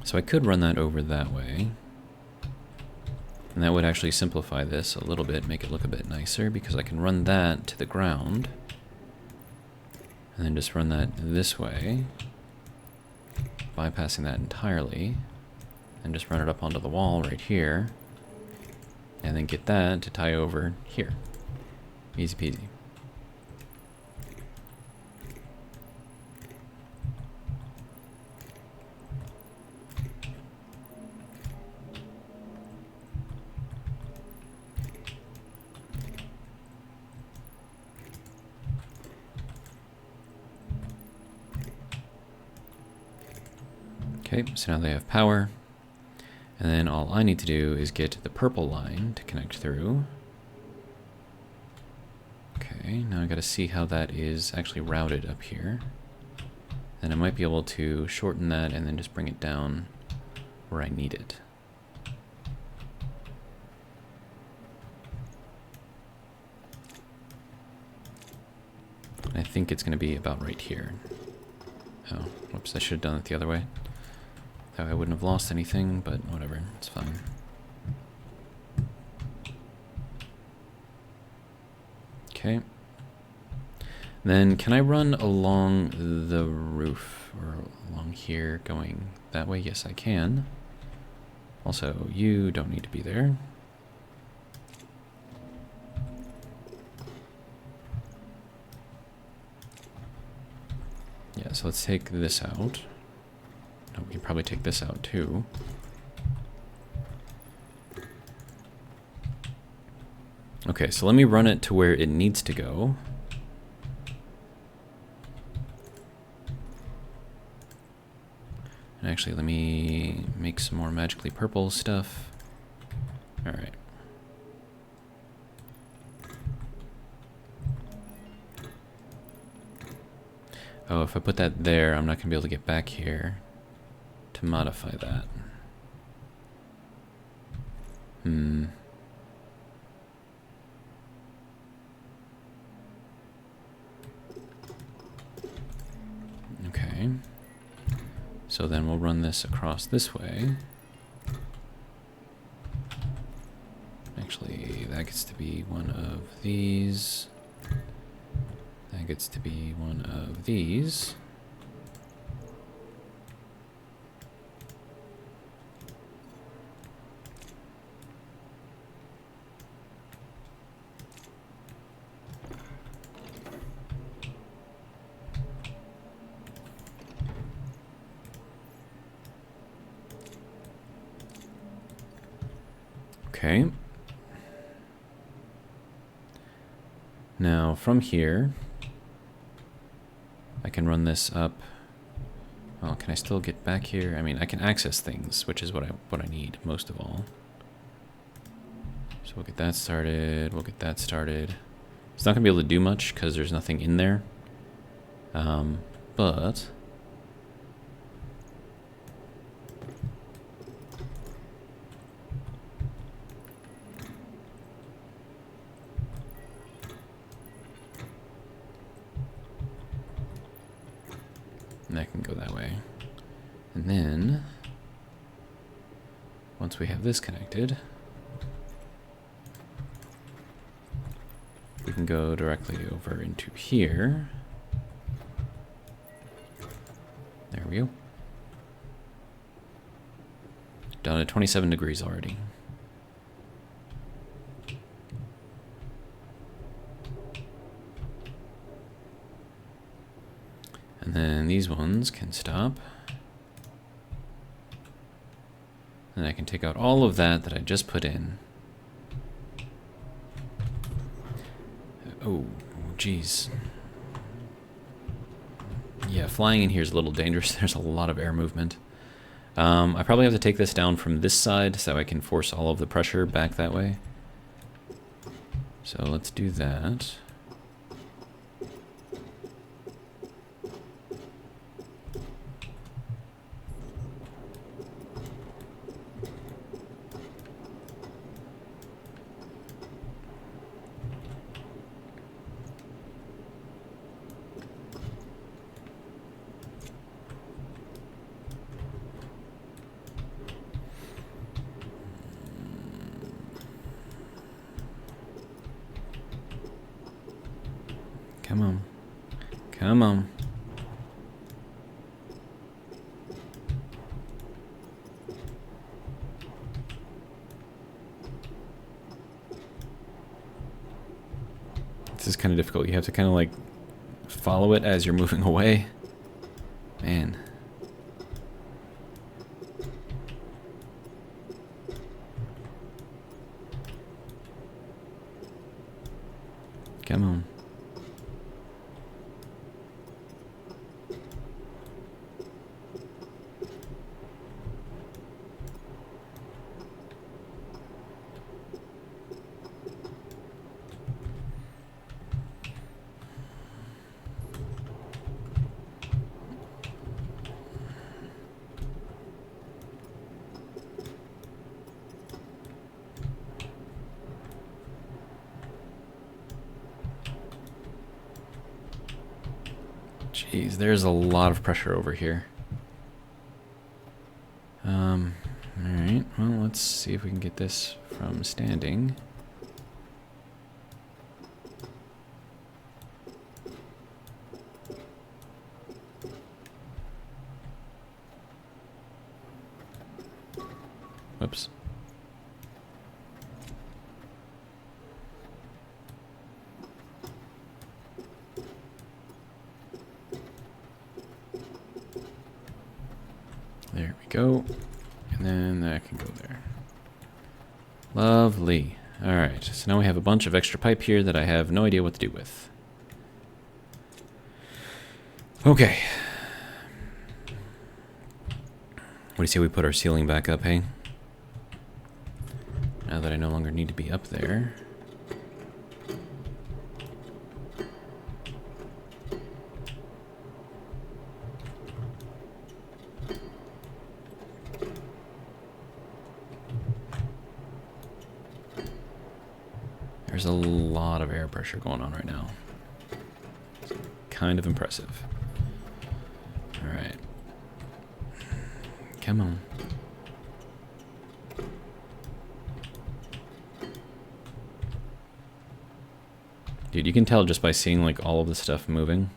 So I could run that over that way. And that would actually simplify this a little bit, make it look a bit nicer, because I can run that to the ground. And then just run that this way, bypassing that entirely. And just run it up onto the wall right here. And then get that to tie over here. Easy peasy. Okay, so now they have power. And then all I need to do is get the purple line to connect through. Okay, now I gotta see how that is actually routed up here. Then I might be able to shorten that and then just bring it down where I need it. I think it's gonna be about right here. Oh, whoops, I should have done it the other way. That way I wouldn't have lost anything, but whatever, it's fine. Okay. Then can I run along the roof, or along here going that way? Yes, I can. Also, you don't need to be there. Yeah, so let's take this out. No, we can probably take this out too. Okay, so let me run it to where it needs to go. And actually, let me make some more magically purple stuff. Alright. Oh, if I put that there, I'm not going to be able to get back here to modify that. Okay. So then we'll run this across this way. Actually, that gets to be one of these. That gets to be one of these. Okay. Now from here, I can run this up. Well, can I still get back here? I mean, I can access things, which is what I need most of all. So we'll get that started. We'll get that started. It's not gonna be able to do much because there's nothing in there. But and that can go that way. And then once we have this connected, we can go directly over into here. There we go. Down to 27 degrees already. And then these ones can stop. And I can take out all of that I just put in. Oh, geez. Yeah, flying in here is a little dangerous. There's a lot of air movement. I probably have to take this down from this side so I can force all of the pressure back that way. So let's do that. Come on. Come on. This is kind of difficult. You have to kind of like follow it as you're moving away. Man. Come on. Jeez, there's a lot of pressure over here. Alright, well, let's see if we can get this from standing. Whoops. There we go. And then that can go there. Lovely. Alright, so now we have a bunch of extra pipe here that I have no idea what to do with. Okay. What do you say we put our ceiling back up, hey? Now that I no longer need to be up there. There's a lot of air pressure going on right now. It's kind of impressive. Alright. Come on. Dude, you can tell just by seeing like all of the stuff moving.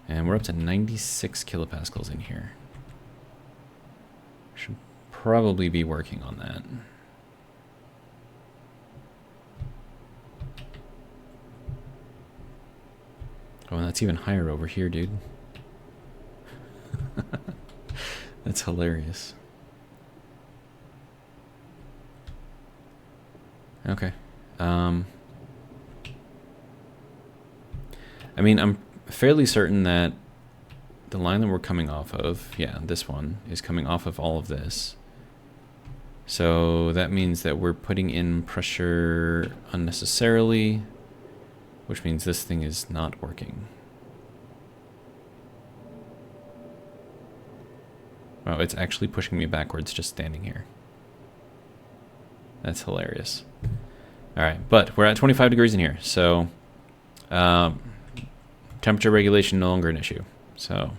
And we're up to 96 kilopascals in here. Should probably be working on that. Oh, and that's even higher over here, dude. That's hilarious. Okay. I mean, I'm fairly certain that the line that we're coming off of, yeah, this one, is coming off of all of this. So that means that we're putting in pressure unnecessarily, which means this thing is not working. Wow, it's actually pushing me backwards just standing here. That's hilarious. Alright, but we're at 25 degrees in here, so temperature regulation no longer an issue. So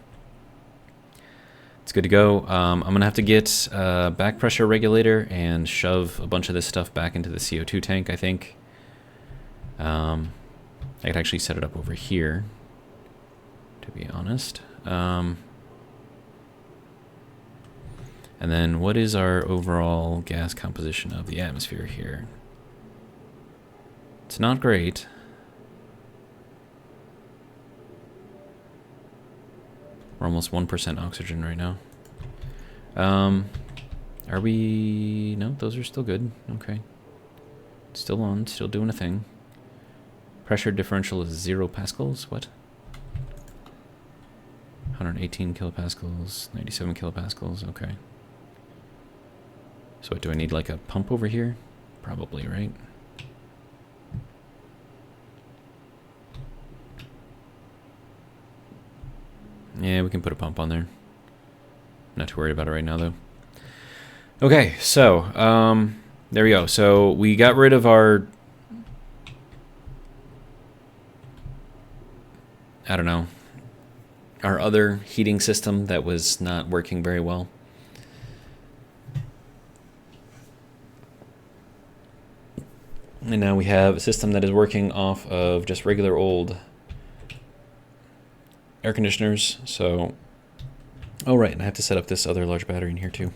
it's good to go. I'm going to have to get a back pressure regulator and shove a bunch of this stuff back into the CO2 tank, I think. I could actually set it up over here, to be honest. And then what is our overall gas composition of the atmosphere here? It's not great. We're almost 1% oxygen right now. Are we... No, those are still good. Okay. Still on, still doing a thing. Pressure differential is 0 pascals. What? 118 kilopascals, 97 kilopascals. Okay. So what, do I need like a pump over here? Probably, right? Yeah, we can put a pump on there. Not too worried about it right now, though. Okay, so, there we go. So we got rid of our... I don't know, our other heating system that was not working very well. And now we have a system that is working off of just regular old air conditioners. So, oh right, and I have to set up this other large battery in here too.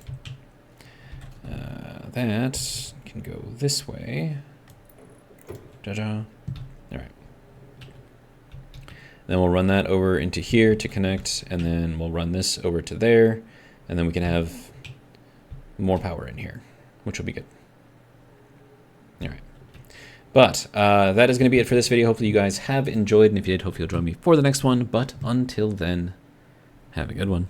That can go this way. All right. Then we'll run that over into here to connect, and then we'll run this over to there, and then we can have more power in here, which will be good. All right. But that is going to be it for this video. Hopefully you guys have enjoyed, and if you did, hopefully you'll join me for the next one. But until then, have a good one.